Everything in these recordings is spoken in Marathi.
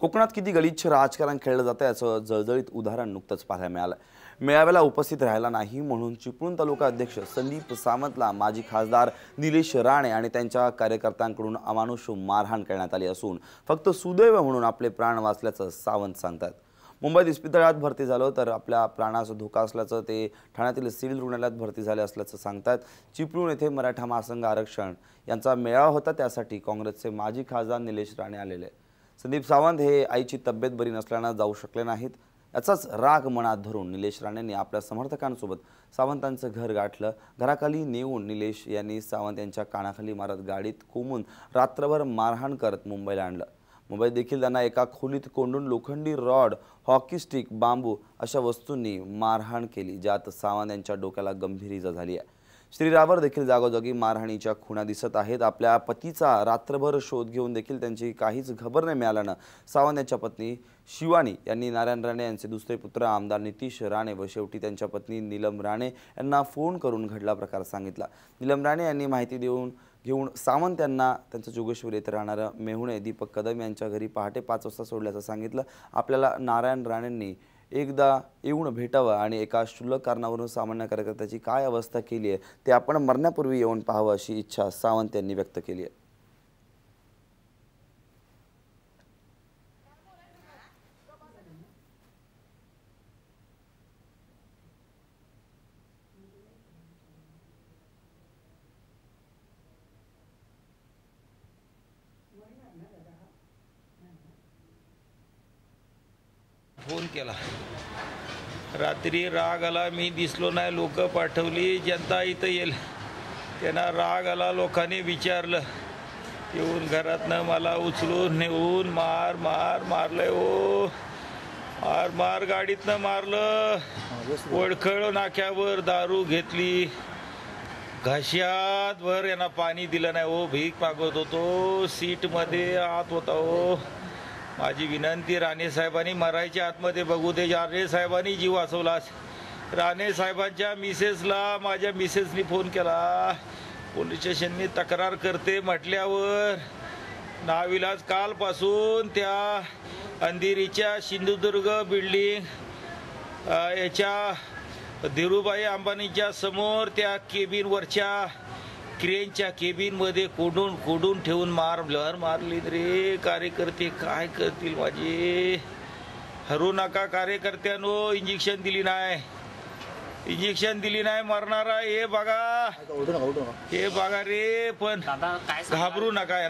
कोकणात किती गलिच्छ राजकारण खेळलं जातं याचं जळजळीत उदाहरण नुकतंच पाहायला मिळालं। मेळाव्याला उपस्थित राहायला नाही म्हणून चिपळूण तालुका अध्यक्ष संदीप सावंतला माजी खासदार निलेश राणे आणि त्यांच्या कार्यकर्त्यांकडून अमानुष मारहाण करण्यात आली असून फक्त सुदैव म्हणून आपले प्राण वाचल्याचं सावंत सांगतात। मुंबईत इस्पितळात भरती झालो तर आपल्या प्राणाचा धोका असल्याचं ते ठाण्यातील सिव्हिल रुग्णालयात भरती झाले असल्याचं सांगतात। चिपळूण येथे मराठा महासंघ आरक्षण यांचा मेळावा होता, त्यासाठी काँग्रेसचे माजी खासदार निलेश राणे आलेले। संदीप सावंत हे आईची तब्येत बरी नसल्याने जाऊ शकले नाहीत। याचाच राग मनात धरून निलेश राणेंनी आपल्या समर्थकांसोबत सावंतांचं घर गाठलं। घराखाली नेऊन निलेश यांनी सावंत यांच्या कानाखाली मारत गाडीत कोंबून रात्रभर मारहाण करत मुंबईला आणलं। मुंबईत देखील त्यांना एका खोलीत कोंडून लोखंडी रॉड, हॉकी स्टिक, बांबू अशा वस्तूंनी मारहाण केली, ज्यात सावंत यांच्या डोक्याला गंभीर इजा झाली आहे। शरीरावर देखील जागोजागी मारहाणीच्या खुणा दिसत आहेत। आपल्या पतीचा रात्रभर शोध घेऊन देखील त्यांची काहीच खबर नाही मिळाल्यानं सावंत यांच्या पत्नी शिवानी यांनी नारायण राणे यांचे दुसरे पुत्र आमदार नितीश राणे व शेवटी त्यांच्या पत्नी नीलम राणे यांना फोन करून घडला प्रकार सांगितला। नीलम राणे यांनी माहिती घेऊन सावंत यांना त्यांच्या जोगेश्वरी येथे राहणाऱ्या मेहुणे दीपक कदम यांच्या घरी पहाटे 5 वाजता सोडल्याचं सांगितलं। आपल्याला नारायण राणेंनी एकदा येऊन भेटावं आणि एका क्षुल्लक कारणावरून सामान्य कार्यकर्त्याची काय अवस्था केली आहे ते आपण मरण्यापूर्वी येऊन पाहावं अशी इच्छा सावंत यांनी व्यक्त केली आहे। फोन केला, रात्री राग आला, मी दिसलो नाही, लोक पाठवली, जनता इथं येईल, त्यांना राग आला, लोकांनी विचारलं, येऊन घरातनं मला उचलून नेऊन मारलंय ओ, मार गाडीतनं मारलं, वडखळ नाक्यावर दारू घेतली, घाश्यात वर यांना पाणी दिलं नाही ओ, भीक मागत होतो, सीटमध्ये आत होता ओ। माझी विनंती, राणे साहेबांनी मरायच्या आतमध्ये बघू दे, राणे साहेबांनी जीव वाचवला। राणे साहेबांच्या मिसेसला माझ्या मिसेसनी फोन केला, पोलीस स्टेशननी तक्रार करते म्हटल्यावर नाविलाज कालपासून त्या अंधेरीच्या सिंधुदुर्ग बिल्डिंग याच्या धीरूभाई अंबानीच्या समोर त्या केबिनवरच्या क्रेनच्या केबिनमध्ये कोडून ठेवून मारली रे। कार्यकर्ते काय करतील माझे, हरू नका कार्यकर्त्यांनो, इंजेक्शन दिली नाही, मरणारा हे बघा रे, पण घाबरू नका।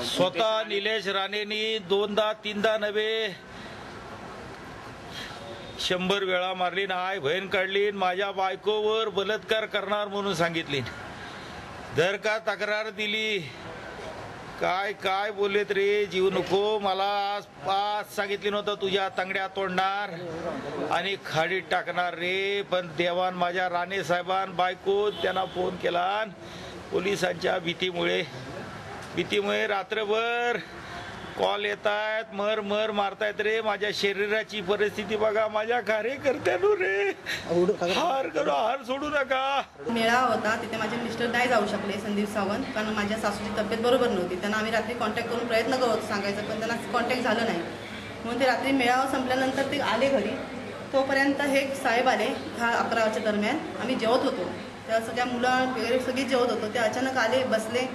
स्वतः निलेश राणेंनी 2दा 3दा नव्हे 100 वेळा मारली, नाय बहीण काढली, माझ्या बायकोवर बलात्कार करणार म्हणून सांगितली। जर का तक्रार दिली, काय बोललेत रे, जीव नको, मला आज सांगितले नव्हतं तुझ्या तंगड्या तोडणार आणि खाडीत टाकणार रे, पण देवान माझ्या राणे साहेबान बायको त्यांना फोन केला, पोलिसांच्या भीतीमुळे रात्रभर कॉल येत आहेत, मर मारतायत रे। माझ्या शरीराची परिस्थिती बघा, माझ्या कार्यकर्त्यांनो रे, हार सोडू नका। मेळावा होता, तिथे माझे मिस्टर नाही जाऊ शकले संदीप सावंत, कारण माझ्या सासूची तब्येत बरोबर नव्हती। त्यांना आम्ही रात्री कॉन्टॅक्ट करून प्रयत्न करत सांगायचं, पण त्यांना कॉन्टॅक्ट झालं नाही, म्हणून ते रात्री मेळावा संपल्यानंतर ते आले घरी। तोपर्यंत हे साहेब आले 10-11 वाजच्या दरम्यान, आम्ही जेवत होतो, त्या सगळ्या मुलं वगैरे सगळी जेवत होतो, ते अचानक आले, बसले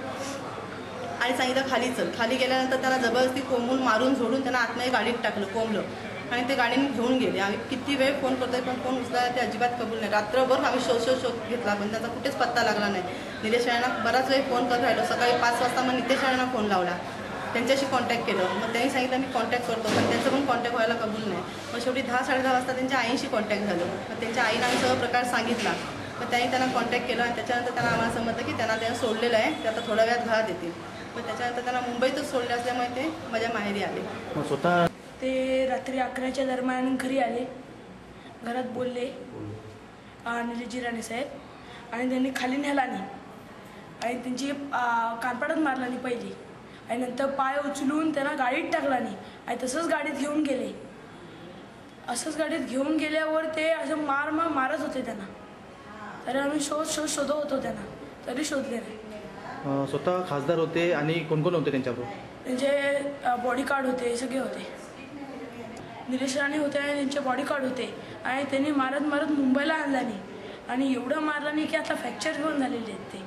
आणि सांगितलं खाली चल। खाली गेल्यानंतर त्यांना जबरदस्ती कोंबून मारून झोडून त्यांना आतमध्ये गाडीत टाकलं, कोंबलं आणि ते गाडीने घेऊन गेले। आम्ही किती वेळ फोन करतोय पण फोन उचलायला ते अजिबात कबूल नाही। रात्रभर आम्ही शोध घेतला, पण त्याचा कुठेच पत्ता लागला नाही। निलेश राणेंना बराच वेळ फोन करत राहिलो, सकाळी 5 वाजता मग नितेश राणेंना फोन लावला, त्यांच्याशी कॉन्टॅक्ट केलं, मग त्यांनी सांगितलं मी कॉन्टॅक्ट करतो, पण त्यांचं पण कॉन्टॅक्ट व्हायला कबूल नाही। मग शेवटी 10-10:30 वाजता त्यांच्या आईशी कॉन्टॅक्ट झालं, मग त्यांच्या आईनं आम्ही सगळं प्रकार सांगितला, मग त्यांनी त्यांना कॉन्टॅक्ट केलं आणि त्याच्यानंतर त्यांना आम्हाला समजलं की त्यांना सोडलेलं आहे, ते आता थोड्या वेळात घरात येतील। पण त्याच्यानंतर त्यांना मुंबईतच सोडले असल्यामुळे ते माझ्या माहेरी आले। स्वतः ते रात्री 11च्या दरम्यान घरी आले, घरात बोलले निलेश राणे साहेब, आणि त्यांनी खाली नेला नाही आणि त्यांची कानपाडात मारला नाही पहिली, आणि नंतर पाय उचलून त्यांना गाडीत टाकला नाही आणि तसंच गाडीत घेऊन गेले। असंच गाडीत घेऊन गेल्यावर ते असं मारत होते त्यांना, तरी आम्ही शोधत होतो त्यांना, तरी शोधले नाही। स्वतः खासदार होते आणि कोण कोण होते त्यांच्याबरोबर? त्यांचे बॉडीगार्ड होते, सगळे होते. निलेश राणे होते आणि त्यांचे बॉडीगार्ड होते आणि त्यांनी मारत मारत मुंबईला आणला नाही आणि एवढं मारलं नाही की आता फ्रॅक्चर घेऊन झालेले आहेत ते.